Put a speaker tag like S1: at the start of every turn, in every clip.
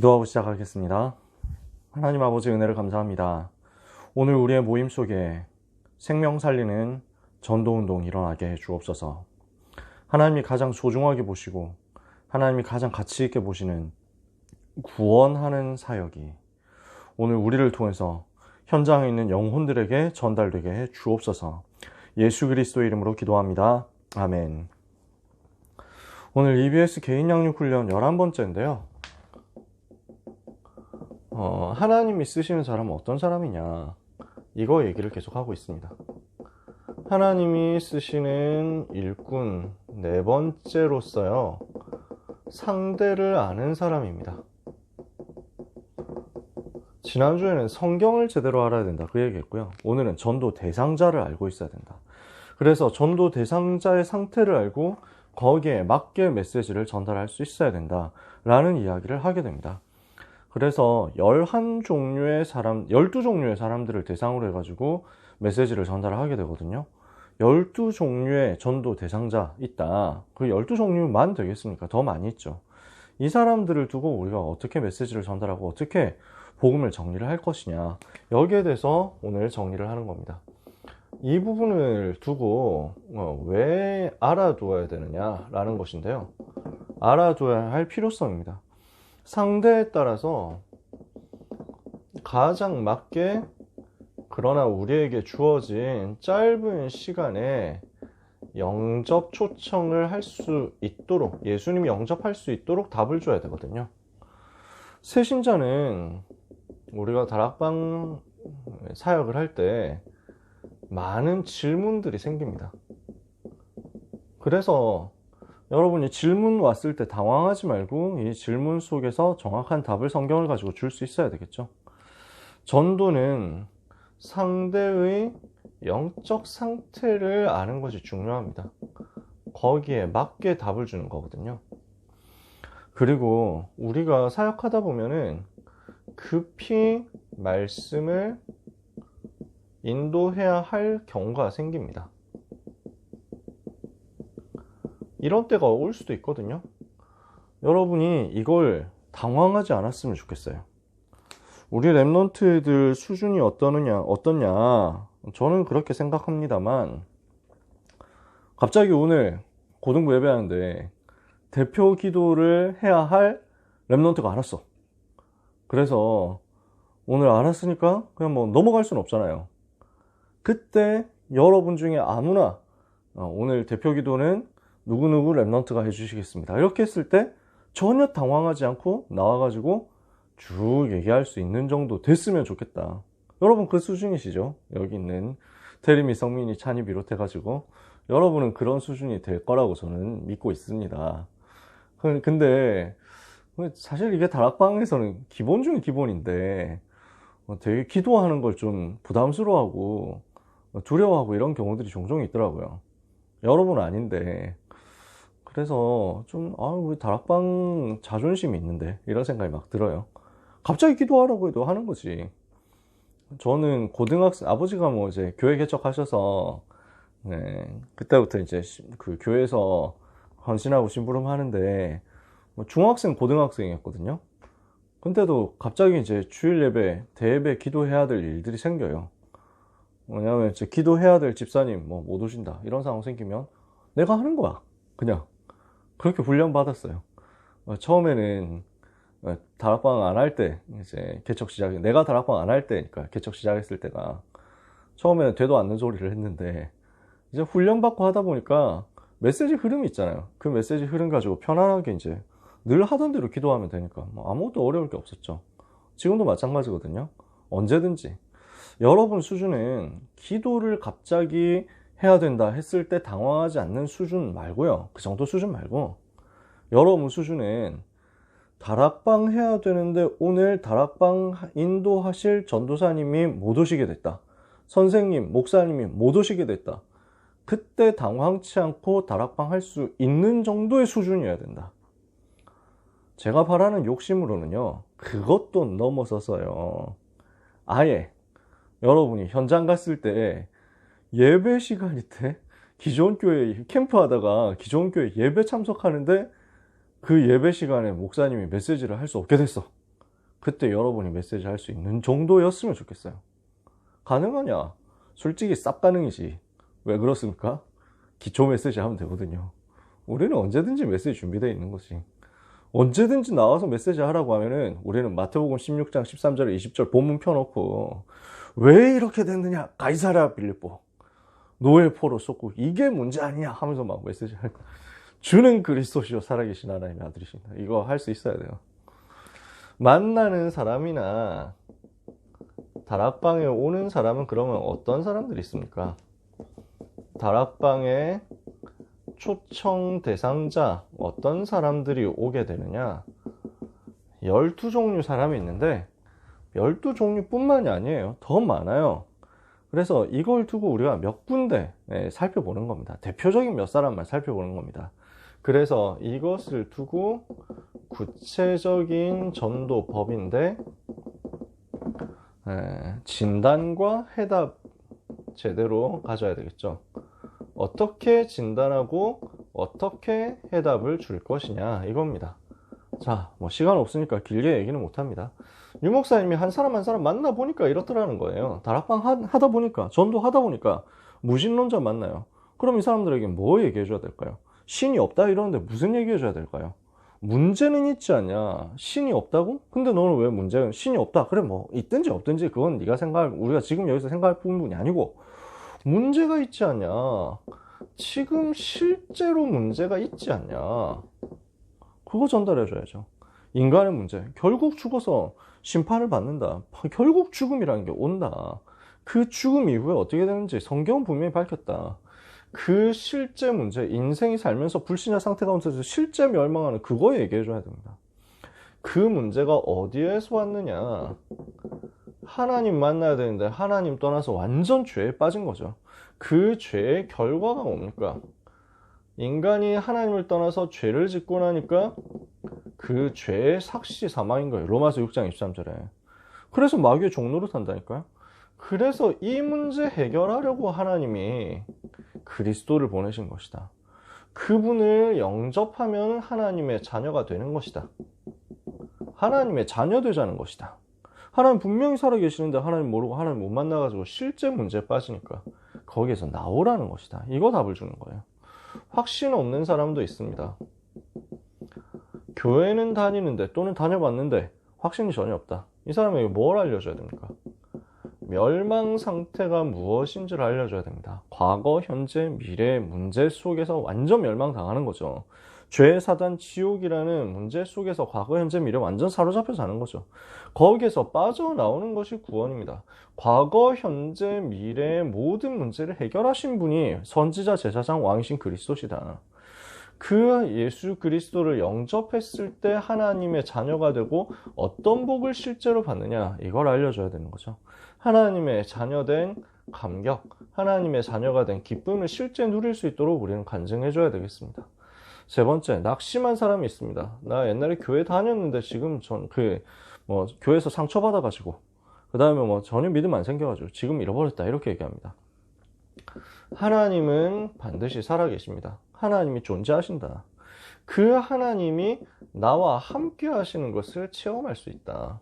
S1: 기도하고 시작하겠습니다. 하나님 아버지 은혜를 감사합니다. 오늘 우리의 모임 속에 생명 살리는 전도운동 일어나게 해 주옵소서. 하나님이 가장 소중하게 보시고 하나님이 가장 가치 있게 보시는 구원하는 사역이 오늘 우리를 통해서 현장에 있는 영혼들에게 전달되게 해 주옵소서. 예수 그리스도의 이름으로 기도합니다. 아멘. 오늘 EBS 개인 양육 훈련 11번째인데요. 하나님이 쓰시는 사람은 어떤 사람이냐, 이거 얘기를 계속 하고 있습니다. 하나님이 쓰시는 일꾼 네 번째로서요, 상대를 아는 사람입니다. 지난주에는 성경을 제대로 알아야 된다, 그 얘기했고요. 오늘은 전도 대상자를 알고 있어야 된다. 그래서 전도 대상자의 상태를 알고 거기에 맞게 메시지를 전달할 수 있어야 된다 라는 이야기를 하게 됩니다. 그래서 12종류의 사람들을 대상으로 해가지고 메시지를 전달하게 되거든요. 12종류의 전도 대상자 있다. 그 12종류만 되겠습니까? 더 많이 있죠. 이 사람들을 두고 우리가 어떻게 메시지를 전달하고 어떻게 복음을 정리를 할 것이냐, 여기에 대해서 오늘 정리를 하는 겁니다. 이 부분을 두고 왜 알아두어야 되느냐라는 것인데요. 알아둬야 할 필요성입니다. 상대에 따라서 가장 맞게, 그러나 우리에게 주어진 짧은 시간에 영접 초청을 할 수 있도록, 예수님이 영접할 수 있도록 답을 줘야 되거든요. 새신자는 우리가 다락방 사역을 할 때 많은 질문들이 생깁니다. 그래서 여러분이 질문 왔을 때 당황하지 말고 이 질문 속에서 정확한 답을 성경을 가지고 줄 수 있어야 되겠죠. 전도는 상대의 영적 상태를 아는 것이 중요합니다. 거기에 맞게 답을 주는 거거든요. 그리고 우리가 사역하다 보면은 급히 말씀을 인도해야 할 경우가 생깁니다. 이런 때가 올 수도 있거든요. 여러분이 이걸 당황하지 않았으면 좋겠어요. 우리 랩런트들 수준이 어떠냐, 저는 그렇게 생각합니다만, 갑자기 오늘 고등부 예배하는데 대표 기도를 해야 할 랩런트가 안 왔어. 그래서 오늘 알았으니까 그냥 뭐 넘어갈 수는 없잖아요. 그때 여러분 중에 아무나 오늘 대표 기도는 누구누구 랩런트가 해주시겠습니다, 이렇게 했을 때 전혀 당황하지 않고 나와가지고 쭉 얘기할 수 있는 정도 됐으면 좋겠다. 여러분 그 수준이시죠? 여기 있는 태림이, 성민이, 찬이 비롯해가지고 여러분은 그런 수준이 될 거라고 저는 믿고 있습니다. 근데 사실 이게 다락방에서는 기본 중에 기본인데 되게 기도하는 걸 좀 부담스러워하고 두려워하고 이런 경우들이 종종 있더라고요. 여러분은 아닌데. 그래서 좀 우리 다락방 자존심이 있는데 이런 생각이 막 들어요. 갑자기 기도하라고 해도 하는 거지. 저는 고등학생, 아버지가 뭐 이제 교회 개척하셔서 그때부터 이제 그 교회에서 헌신하고 심부름 하는데 중학생, 고등학생이었거든요. 근데도 갑자기 이제 주일 예배, 대예배 기도해야 될 일들이 생겨요. 왜냐면 이제 기도해야 될 집사님 뭐 못 오신다, 이런 상황 생기면 내가 하는 거야. 그냥 그렇게 훈련 받았어요. 처음에는 다락방 안 할 때, 이제 내가 다락방 안 할 때니까, 개척 시작했을 때가 처음에는 되도 않는 소리를 했는데, 이제 훈련 받고 하다 보니까 메시지 흐름이 있잖아요. 그 메시지 흐름 가지고 편안하게 이제 늘 하던 대로 기도하면 되니까 뭐 아무것도 어려울 게 없었죠. 지금도 마찬가지거든요. 언제든지 여러분 수준은 기도를 갑자기 해야 된다 했을 때 당황하지 않는 수준 말고요, 그 정도 수준 말고, 여러분 수준은 다락방 해야 되는데 오늘 다락방 인도하실 전도사님이 못 오시게 됐다, 선생님, 목사님이 못 오시게 됐다, 그때 당황치 않고 다락방 할 수 있는 정도의 수준이어야 된다. 제가 바라는 욕심으로는요, 그것도 넘어서서요, 아예 여러분이 현장 갔을 때 예배 시간이 때 기존 교회 캠프 하다가 기존 교회 예배 참석하는데 그 예배 시간에 목사님이 메시지를 할 수 없게 됐어. 그때 여러분이 메시지 할 수 있는 정도였으면 좋겠어요. 가능하냐? 솔직히 쌉 가능이지. 왜 그렇습니까? 기초 메시지 하면 되거든요. 우리는 언제든지 메시지 준비되어 있는 거지. 언제든지 나와서 메시지 하라고 하면은 우리는 마태복음 16장 13절 20절 본문 펴놓고 왜 이렇게 됐느냐? 가이사랴 빌립보 노예 포로 쏟고 이게 문제 아니야 하면서 막 메시지 할 주는 그리스도시요 살아계신 하나님의 아들이십니다. 이거 할 수 있어야 돼요. 만나는 사람이나 다락방에 오는 사람은 그러면 어떤 사람들이 있습니까? 다락방에 초청 대상자 어떤 사람들이 오게 되느냐? 12종류 사람이 있는데 12종류뿐만이 아니에요. 더 많아요. 그래서 이걸 두고 우리가 몇 군데 살펴보는 겁니다. 대표적인 몇 사람만 살펴보는 겁니다. 그래서 이것을 두고 구체적인 전도법인데 진단과 해답 제대로 가져야 되겠죠. 어떻게 진단하고 어떻게 해답을 줄 것이냐 이겁니다. 자, 뭐 시간 없으니까 길게 얘기는 못합니다. 유 목사님이 한 사람 한 사람 만나보니까 이렇더라는 거예요. 다락방 하다 보니까, 전도하다 보니까 무신론자 만나요. 그럼 이 사람들에게 뭐 얘기해 줘야 될까요? 신이 없다 이러는데 무슨 얘기해 줘야 될까요? 문제는 있지 않냐? 신이 없다고? 근데 너는 왜 문제는 신이 없다? 그래 뭐 있든지 없든지 그건 네가 생각할, 우리가 지금 여기서 생각할 부분이 아니고 문제가 있지 않냐? 지금 실제로 문제가 있지 않냐? 그거 전달해 줘야죠. 인간의 문제, 결국 죽어서 심판을 받는다. 결국 죽음이라는 게 온다. 그 죽음 이후에 어떻게 되는지 성경은 분명히 밝혔다. 그 실제 문제, 인생이 살면서 불신자 상태 가운데서 실제 멸망하는 그거 얘기해 줘야 됩니다. 그 문제가 어디에서 왔느냐? 하나님 만나야 되는데 하나님 떠나서 완전 죄에 빠진 거죠. 그 죄의 결과가 뭡니까? 인간이 하나님을 떠나서 죄를 짓고 나니까 그 죄의 삭시 사망인 거예요. 로마서 6장 23절에. 그래서 마귀의 종노릇 한다니까요. 그래서 이 문제 해결하려고 하나님이 그리스도를 보내신 것이다. 그분을 영접하면 하나님의 자녀가 되는 것이다. 하나님의 자녀 되자는 것이다. 하나님 분명히 살아계시는데 하나님 모르고 하나님 못 만나가지고 실제 문제에 빠지니까 거기에서 나오라는 것이다. 이거 답을 주는 거예요. 확신 없는 사람도 있습니다. 교회는 다니는데 또는 다녀봤는데 확신이 전혀 없다. 이 사람에게 뭘 알려줘야 됩니까? 멸망 상태가 무엇인지를 알려줘야 됩니다. 과거, 현재, 미래 문제 속에서 완전 멸망당하는 거죠. 죄, 사단, 지옥이라는 문제 속에서 과거, 현재, 미래 완전 사로잡혀 사는 거죠. 거기에서 빠져나오는 것이 구원입니다. 과거, 현재, 미래의 모든 문제를 해결하신 분이 선지자, 제사장, 왕이신 그리스도시다. 그 예수 그리스도를 영접했을 때 하나님의 자녀가 되고 어떤 복을 실제로 받느냐 이걸 알려줘야 되는 거죠. 하나님의 자녀된 감격, 하나님의 자녀가 된 기쁨을 실제 누릴 수 있도록 우리는 간증해 줘야 되겠습니다. 세 번째, 낙심한 사람이 있습니다. 나 옛날에 교회 다녔는데 지금 교회에서 상처받아가지고 그 다음에 전혀 믿음 안 생겨가지고 지금 잃어버렸다 이렇게 얘기합니다. 하나님은 반드시 살아계십니다. 하나님이 존재하신다. 그 하나님이 나와 함께 하시는 것을 체험할 수 있다.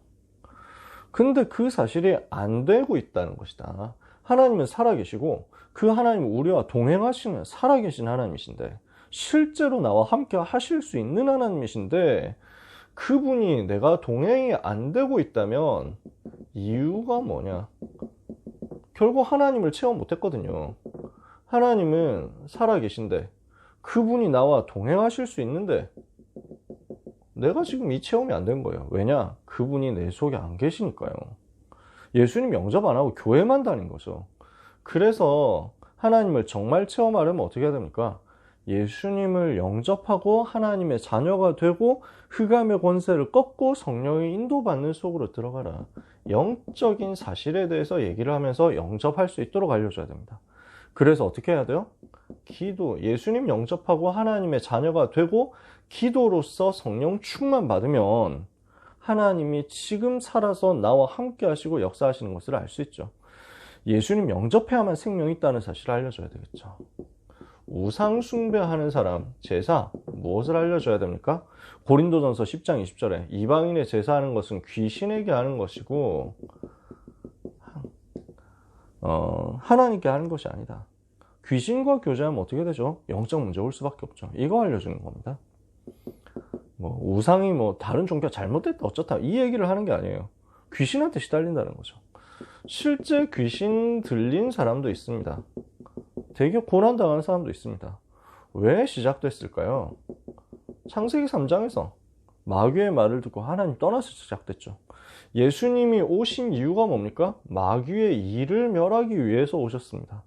S1: 근데 그 사실이 안 되고 있다는 것이다. 하나님은 살아계시고 그 하나님은 우리와 동행하시는 살아계신 하나님이신데 실제로 나와 함께 하실 수 있는 하나님이신데 그분이 내가 동행이 안 되고 있다면 이유가 뭐냐? 결국 하나님을 체험 못했거든요. 하나님은 살아계신데 그분이 나와 동행하실 수 있는데 내가 지금 이 체험이 안 된 거예요. 왜냐? 그분이 내 속에 안 계시니까요. 예수님 영접 안 하고 교회만 다닌 거죠. 그래서 하나님을 정말 체험하려면 어떻게 해야 됩니까? 예수님을 영접하고 하나님의 자녀가 되고 흑암의 권세를 꺾고 성령의 인도받는 속으로 들어가라. 영적인 사실에 대해서 얘기를 하면서 영접할 수 있도록 알려줘야 됩니다. 그래서 어떻게 해야 돼요? 기도, 예수님 영접하고 하나님의 자녀가 되고 기도로서 성령 충만 받으면 하나님이 지금 살아서 나와 함께 하시고 역사하시는 것을 알 수 있죠. 예수님 영접해야만 생명이 있다는 사실을 알려줘야 되겠죠. 우상 숭배하는 사람 제사 무엇을 알려줘야 됩니까? 고린도전서 10장 20절에 이방인의 제사하는 것은 귀신에게 하는 것이고 하나님께 하는 것이 아니다. 귀신과 교제하면 어떻게 되죠? 영적 문제 올 수밖에 없죠. 이거 알려주는 겁니다. 뭐 우상이 뭐 다른 종교가 잘못됐다 어쩌다 이 얘기를 하는 게 아니에요. 귀신한테 시달린다는 거죠. 실제 귀신 들린 사람도 있습니다. 되게 고난당하는 사람도 있습니다. 왜 시작됐을까요? 창세기 3장에서 마귀의 말을 듣고 하나님 떠나서 시작됐죠. 예수님이 오신 이유가 뭡니까? 마귀의 일을 멸하기 위해서 오셨습니다.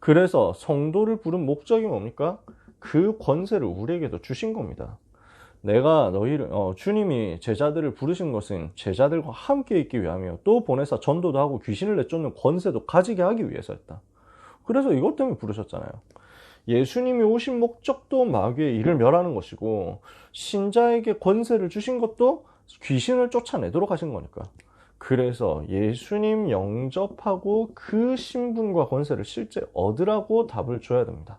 S1: 그래서 성도를 부른 목적이 뭡니까? 그 권세를 우리에게도 주신 겁니다. 내가 너희를 주님이 제자들을 부르신 것은 제자들과 함께 있기 위함이요 또 보내사 전도도 하고 귀신을 내쫓는 권세도 가지게 하기 위해서였다. 그래서 이것 때문에 부르셨잖아요. 예수님이 오신 목적도 마귀의 일을 멸하는 것이고 신자에게 권세를 주신 것도 귀신을 쫓아내도록 하신 거니까. 그래서 예수님 영접하고 그 신분과 권세를 실제 얻으라고 답을 줘야 됩니다.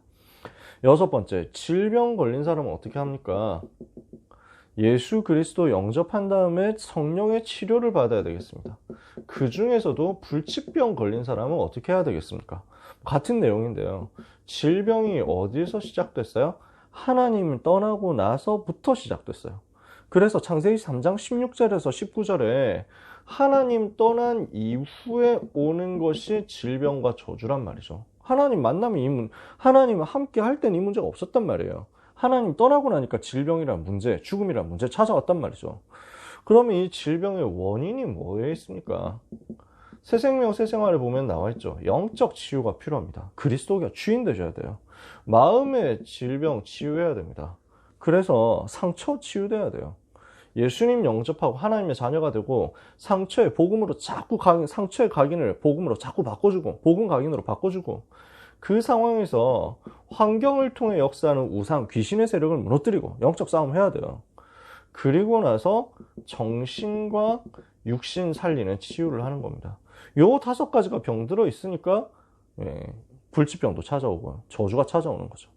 S1: 6번째, 질병 걸린 사람은 어떻게 합니까? 예수 그리스도 영접한 다음에 성령의 치료를 받아야 되겠습니다. 그 중에서도 불치병 걸린 사람은 어떻게 해야 되겠습니까? 같은 내용인데요. 질병이 어디서 시작됐어요? 하나님을 떠나고 나서부터 시작됐어요. 그래서 창세기 3장 16절에서 19절에 하나님 떠난 이후에 오는 것이 질병과 저주란 말이죠. 하나님 만나면 하나님과 함께 할 땐 이 문제가 없었단 말이에요. 하나님 떠나고 나니까 질병이란 문제, 죽음이란 문제 찾아왔단 말이죠. 그러면 이 질병의 원인이 뭐에 있습니까? 새생명 새생활에 보면 나와 있죠. 영적 치유가 필요합니다. 그리스도가 주인 되셔야 돼요. 마음의 질병 치유해야 됩니다. 그래서 상처 치유돼야 돼요. 예수님 영접하고 하나님의 자녀가 되고 상처의 복음으로 자꾸 상처의 각인을 복음으로 자꾸 바꿔주고 복음 각인으로 바꿔주고 그 상황에서 환경을 통해 역사하는 우상, 귀신의 세력을 무너뜨리고 영적 싸움 해야 돼요. 그리고 나서 정신과 육신 살리는 치유를 하는 겁니다. 요 5가지가 병들어 있으니까 불치병도 찾아오고요. 저주가 찾아오는 거죠.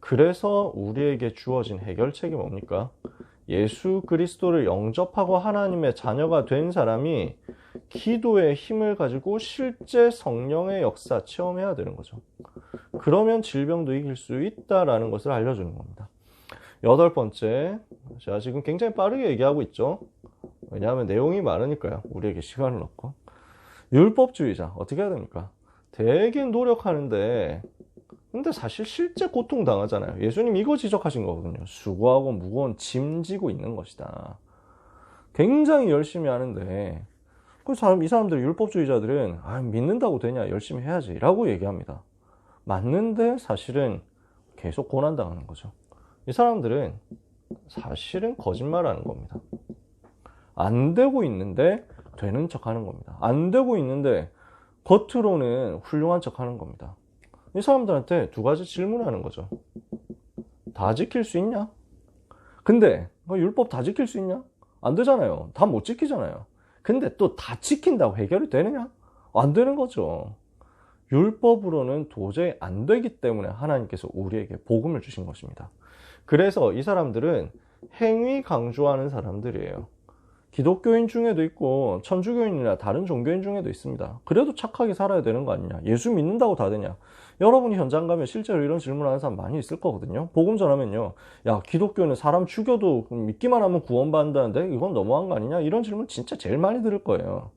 S1: 그래서 우리에게 주어진 해결책이 뭡니까? 예수 그리스도를 영접하고 하나님의 자녀가 된 사람이 기도의 힘을 가지고 실제 성령의 역사 체험해야 되는 거죠. 그러면 질병도 이길 수 있다라는 것을 알려주는 겁니다. 8번째, 제가 지금 굉장히 빠르게 얘기하고 있죠. 왜냐하면 내용이 많으니까요. 우리에게 시간을 얻고. 율법주의자 어떻게 해야 됩니까? 되게 노력하는데 근데 사실 실제 고통당하잖아요. 예수님 이거 지적하신 거거든요. 수고하고 무거운 짐 지고 있는 것이다. 굉장히 열심히 하는데 이 사람들 율법주의자들은 믿는다고 되냐 열심히 해야지 라고 얘기합니다. 맞는데 사실은 계속 고난당하는 거죠. 이 사람들은 사실은 거짓말하는 겁니다. 안 되고 있는데 되는 척 하는 겁니다. 안 되고 있는데 겉으로는 훌륭한 척 하는 겁니다. 이 사람들한테 2가지 질문하는 거죠. 다 지킬 수 있냐? 근데 율법 다 지킬 수 있냐? 안 되잖아요. 다 못 지키잖아요. 근데 또 다 지킨다고 해결이 되느냐? 안 되는 거죠. 율법으로는 도저히 안 되기 때문에 하나님께서 우리에게 복음을 주신 것입니다. 그래서 이 사람들은 행위 강조하는 사람들이에요. 기독교인 중에도 있고 천주교인이나 다른 종교인 중에도 있습니다. 그래도 착하게 살아야 되는 거 아니냐? 예수 믿는다고 다 되냐? 여러분이 현장 가면 실제로 이런 질문하는 사람 많이 있을 거거든요. 복음 전하면요. 야, 기독교는 사람 죽여도 믿기만 하면 구원받는다는데 이건 너무한 거 아니냐? 이런 질문 진짜 제일 많이 들을 거예요.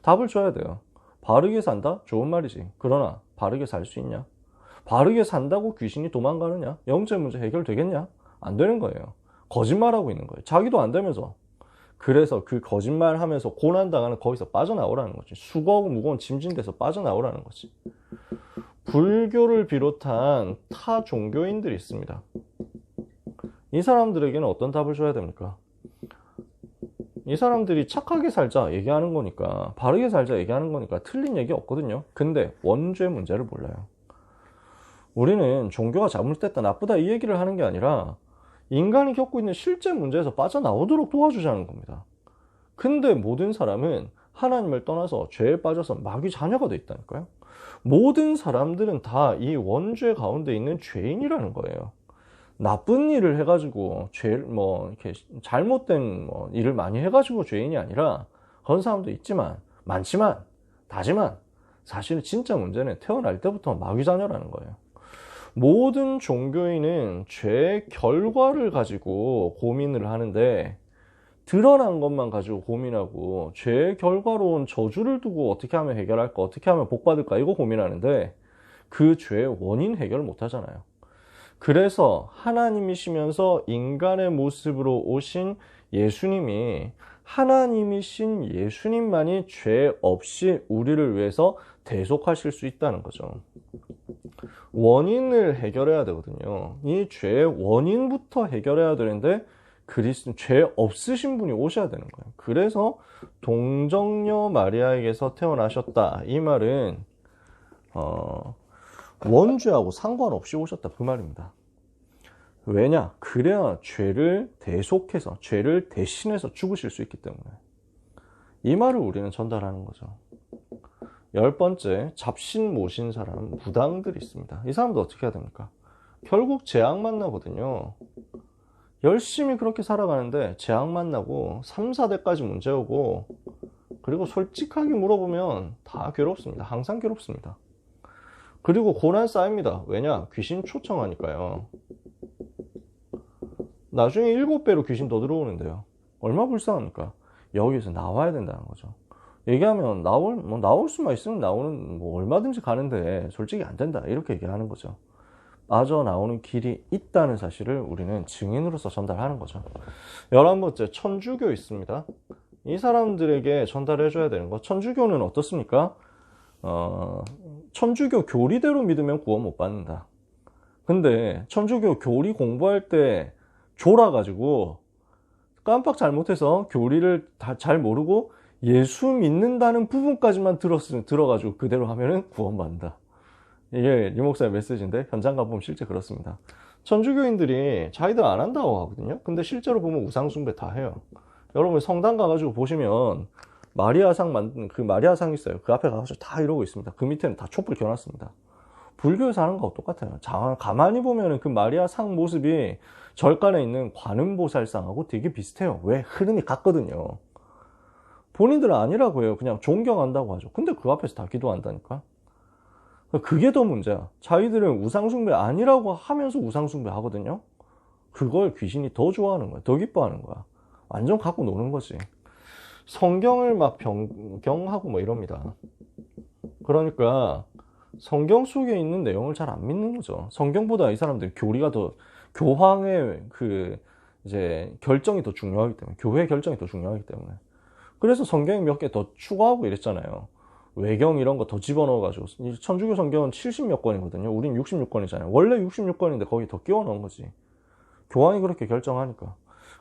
S1: 답을 줘야 돼요. 바르게 산다? 좋은 말이지. 그러나 바르게 살 수 있냐? 바르게 산다고 귀신이 도망가느냐? 영적 문제 해결되겠냐? 안 되는 거예요. 거짓말하고 있는 거예요. 자기도 안 되면서. 그래서 그 거짓말 하면서 고난당하는 거기서 빠져나오라는 거지. 수고하고 무거운 짐진 데서 빠져나오라는 거지. 불교를 비롯한 타 종교인들이 있습니다. 이 사람들에게는 어떤 답을 줘야 됩니까? 이 사람들이 착하게 살자 얘기하는 거니까, 바르게 살자 얘기하는 거니까 틀린 얘기 없거든요. 근데 원죄 문제를 몰라요. 우리는 종교가 잘못됐다, 나쁘다 이 얘기를 하는 게 아니라 인간이 겪고 있는 실제 문제에서 빠져나오도록 도와주자는 겁니다. 근데 모든 사람은 하나님을 떠나서 죄에 빠져서 마귀 자녀가 돼 있다니까요. 모든 사람들은 다 이 원죄 가운데 있는 죄인이라는 거예요. 나쁜 일을 해가지고 이렇게 잘못된 일을 많이 해가지고 죄인이 아니라 그런 사람도 있지만 많지만 다지만 사실은 진짜 문제는 태어날 때부터 마귀 자녀라는 거예요. 모든 종교인은 죄의 결과를 가지고 고민을 하는데 드러난 것만 가지고 고민하고 죄의 결과로 온 저주를 두고 어떻게 하면 해결할까, 어떻게 하면 복 받을까 이거 고민하는데 그 죄의 원인 해결을 못 하잖아요. 그래서 하나님이시면서 인간의 모습으로 오신 예수님이 하나님이신 예수님만이 죄 없이 우리를 위해서 대속하실 수 있다는 거죠. 원인을 해결해야 되거든요. 이 죄의 원인부터 해결해야 되는데 죄 없으신 분이 오셔야 되는 거예요. 그래서 동정녀 마리아에게서 태어나셨다. 이 말은 원죄하고 상관없이 오셨다 그 말입니다. 왜냐? 그래야 죄를 대속해서 죄를 대신해서 죽으실 수 있기 때문에 이 말을 우리는 전달하는 거죠. 10번째, 잡신 모신 사람, 무당들이 있습니다. 이 사람도 어떻게 해야 됩니까? 결국 재앙 만나거든요. 열심히 그렇게 살아가는데 재앙 만나고 3, 4대까지 문제 오고 그리고 솔직하게 물어보면 다 괴롭습니다. 항상 괴롭습니다. 그리고 고난 쌓입니다. 왜냐? 귀신 초청하니까요. 나중에 7배로 귀신 더 들어오는데요. 얼마나 불쌍합니까? 여기서 나와야 된다는 거죠. 얘기하면 나올 수만 있으면 나오는 얼마든지 가는데 솔직히 안 된다 이렇게 얘기하는 거죠. 빠져나오는 길이 있다는 사실을 우리는 증인으로서 전달하는 거죠. 11번째, 천주교 있습니다. 이 사람들에게 전달해 줘야 되는 거. 천주교는 어떻습니까? 천주교 교리대로 믿으면 구원 못 받는다. 근데 천주교 교리 공부할 때 졸아가지고 깜빡 잘못해서 교리를 다 잘 모르고 예수 믿는다는 부분까지만 들어가지고 그대로 하면은 구원받는다. 이게 리 목사의 메시지인데 현장 가보면 실제 그렇습니다. 천주교인들이 자기들 안 한다고 하거든요. 근데 실제로 보면 우상숭배 다 해요. 여러분 성당 가가지고 보시면 마리아상 만든 그 마리아상 있어요. 그 앞에 가가지고 다 이러고 있습니다. 그 밑에는 다 촛불 켜놨습니다. 불교에서 하는 거하고 똑같아요. 가만히 보면은 그 마리아상 모습이 절간에 있는 관음보살상하고 되게 비슷해요. 왜? 흐름이 같거든요. 본인들은 아니라고 해요. 그냥 존경한다고 하죠. 근데 그 앞에서 다 기도한다니까. 그게 더 문제야. 자기들은 우상숭배 아니라고 하면서 우상숭배 하거든요. 그걸 귀신이 더 좋아하는 거야. 더 기뻐하는 거야. 완전 갖고 노는 거지. 성경을 막 변경하고 이럽니다. 그러니까 성경 속에 있는 내용을 잘 안 믿는 거죠. 성경보다 이 사람들 교리가 더 교황의 결정이 더 중요하기 때문에, 교회 결정이 더 중요하기 때문에. 그래서 성경에 몇 개 더 추가하고 이랬잖아요. 외경 이런 거 더 집어넣어가지고. 천주교 성경은 70몇 권이거든요. 우린 66권이잖아요. 원래 66권인데 거기 더 끼워 넣은 거지. 교황이 그렇게 결정하니까.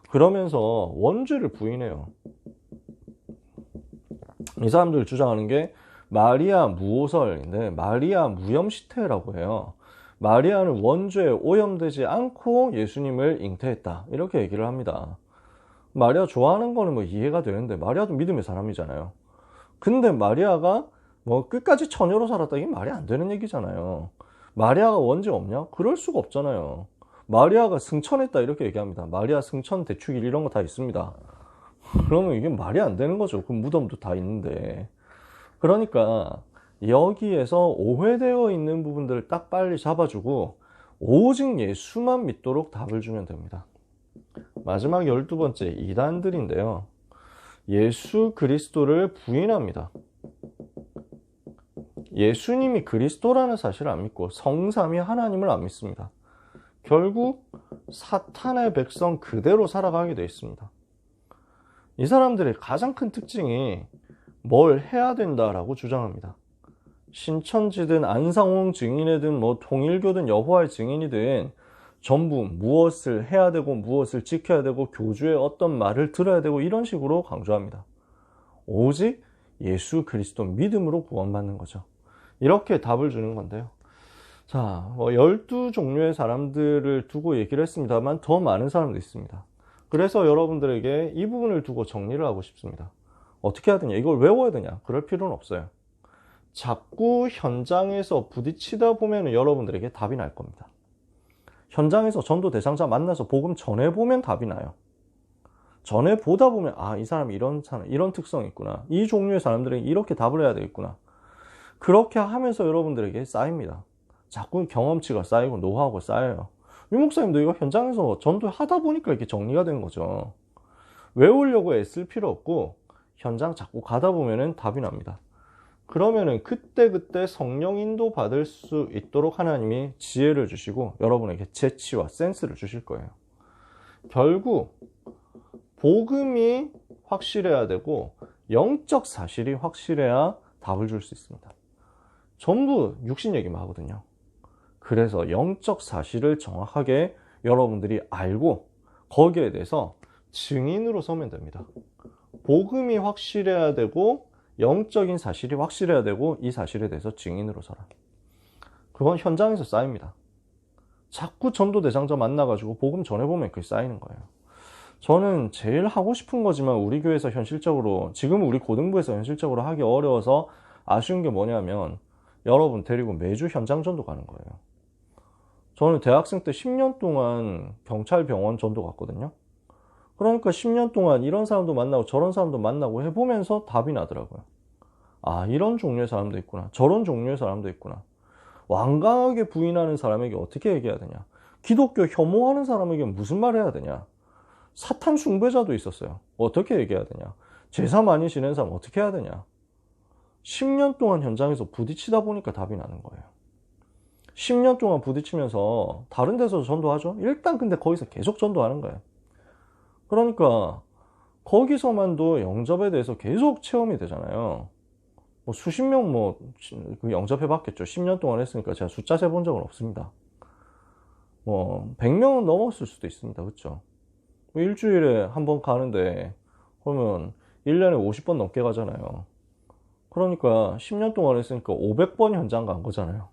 S1: 그러면서 원죄를 부인해요. 이 사람들 주장하는 게 마리아 무오설인데 마리아 무염시태라고 해요. 마리아는 원죄에 오염되지 않고 예수님을 잉태했다. 이렇게 얘기를 합니다. 마리아 좋아하는 거는 이해가 되는데 마리아도 믿음의 사람이잖아요. 근데 마리아가 끝까지 처녀로 살았다, 이게 말이 안 되는 얘기잖아요. 마리아가 원죄 없냐? 그럴 수가 없잖아요. 마리아가 승천했다 이렇게 얘기합니다. 마리아 승천 대축일 이런 거 다 있습니다. 그러면 이게 말이 안 되는 거죠. 그 무덤도 다 있는데. 그러니까 여기에서 오해되어 있는 부분들을 딱 빨리 잡아주고 오직 예수만 믿도록 답을 주면 됩니다. 마지막 12번째, 이단들인데요. 예수 그리스도를 부인합니다. 예수님이 그리스도라는 사실을 안 믿고 성삼위 하나님을 안 믿습니다. 결국 사탄의 백성 그대로 살아가게 되어 있습니다. 이 사람들의 가장 큰 특징이 뭘 해야 된다라고 주장합니다. 신천지든 안상홍 증인이든 통일교든 여호와의 증인이든 전부 무엇을 해야 되고 무엇을 지켜야 되고 교주의 어떤 말을 들어야 되고 이런 식으로 강조합니다. 오직 예수 그리스도 믿음으로 구원받는 거죠. 이렇게 답을 주는 건데요. 자, 12종류의 사람들을 두고 얘기를 했습니다만 더 많은 사람도 있습니다. 그래서 여러분들에게 이 부분을 두고 정리를 하고 싶습니다. 어떻게 해야 되냐? 이걸 외워야 되냐? 그럴 필요는 없어요. 자꾸 현장에서 부딪히다 보면 여러분들에게 답이 날 겁니다. 현장에서 전도 대상자 만나서 복음 전해보면 답이 나요. 전해보다 보면 아, 이 사람이 이런 특성이 있구나. 이 종류의 사람들에게 이렇게 답을 해야 되겠구나. 그렇게 하면서 여러분들에게 쌓입니다. 자꾸 경험치가 쌓이고 노하우가 쌓여요. 유 목사님도 이거 현장에서 전도하다 보니까 이렇게 정리가 된 거죠. 외우려고 애쓸 필요 없고 현장 자꾸 가다 보면은 답이 납니다. 그러면은 그때그때 성령 인도 받을 수 있도록 하나님이 지혜를 주시고 여러분에게 재치와 센스를 주실 거예요. 결국 복음이 확실해야 되고 영적 사실이 확실해야 답을 줄 수 있습니다. 전부 육신 얘기만 하거든요. 그래서 영적 사실을 정확하게 여러분들이 알고 거기에 대해서 증인으로 서면 됩니다. 복음이 확실해야 되고 영적인 사실이 확실해야 되고 이 사실에 대해서 증인으로 서라. 그건 현장에서 쌓입니다. 자꾸 전도 대상자 만나가지고 복음 전해보면 그게 쌓이는 거예요. 저는 제일 하고 싶은 거지만 우리 교회에서 현실적으로 지금 우리 고등부에서 현실적으로 하기 어려워서 아쉬운 게 뭐냐면 여러분 데리고 매주 현장 전도 가는 거예요. 저는 대학생 때 10년 동안 경찰병원 전도 갔거든요. 그러니까 10년 동안 이런 사람도 만나고 저런 사람도 만나고 해보면서 답이 나더라고요. 아, 이런 종류의 사람도 있구나. 저런 종류의 사람도 있구나. 완강하게 부인하는 사람에게 어떻게 얘기해야 되냐. 기독교 혐오하는 사람에게 무슨 말 해야 되냐. 사탄 숭배자도 있었어요. 어떻게 얘기해야 되냐. 제사 많이 지낸 사람 어떻게 해야 되냐. 10년 동안 현장에서 부딪히다 보니까 답이 나는 거예요. 10년 동안 부딪히면서 다른 데서 전도하죠. 일단 근데 거기서 계속 전도하는 거예요. 그러니까 거기서만도 영접에 대해서 계속 체험이 되잖아요. 뭐 수십 명 영접해 봤겠죠. 10년 동안 했으니까 제가 숫자 세 본 적은 없습니다. 뭐 100명은 넘었을 수도 있습니다. 그렇죠? 뭐 일주일에 한 번 가는데 그러면 1년에 50번 넘게 가잖아요. 그러니까 10년 동안 했으니까 500번 현장 간 거잖아요.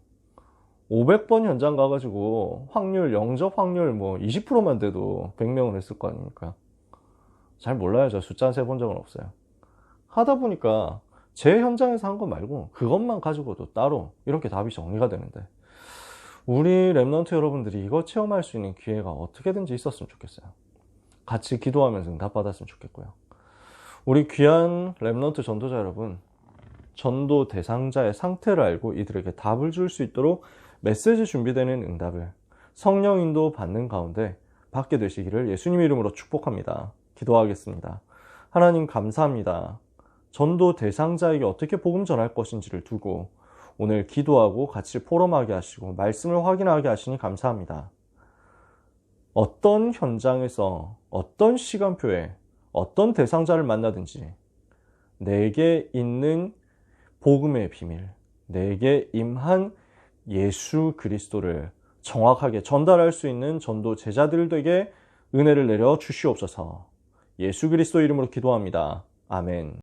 S1: 500번 현장 가가지고 영접 확률 뭐 20%만 돼도 100명을 했을 거 아닙니까? 잘 몰라요. 저 숫자 세본 적은 없어요. 하다 보니까 제 현장에서 한 거 말고 그것만 가지고도 따로 이렇게 답이 정리가 되는데 우리 랩넌트 여러분들이 이거 체험할 수 있는 기회가 어떻게든지 있었으면 좋겠어요. 같이 기도하면서 응답 받았으면 좋겠고요. 우리 귀한 랩넌트 전도자 여러분, 전도 대상자의 상태를 알고 이들에게 답을 줄 수 있도록 메시지 준비되는 응답을 성령 인도 받는 가운데 받게 되시기를 예수님의 이름으로 축복합니다. 기도하겠습니다. 하나님 감사합니다. 전도 대상자에게 어떻게 복음 전할 것인지를 두고 오늘 기도하고 같이 포럼하게 하시고 말씀을 확인하게 하시니 감사합니다. 어떤 현장에서 어떤 시간표에 어떤 대상자를 만나든지 내게 있는 복음의 비밀, 내게 임한 예수 그리스도를 정확하게 전달할 수 있는 전도 제자들에게 은혜를 내려 주시옵소서. 예수 그리스도 이름으로 기도합니다. 아멘.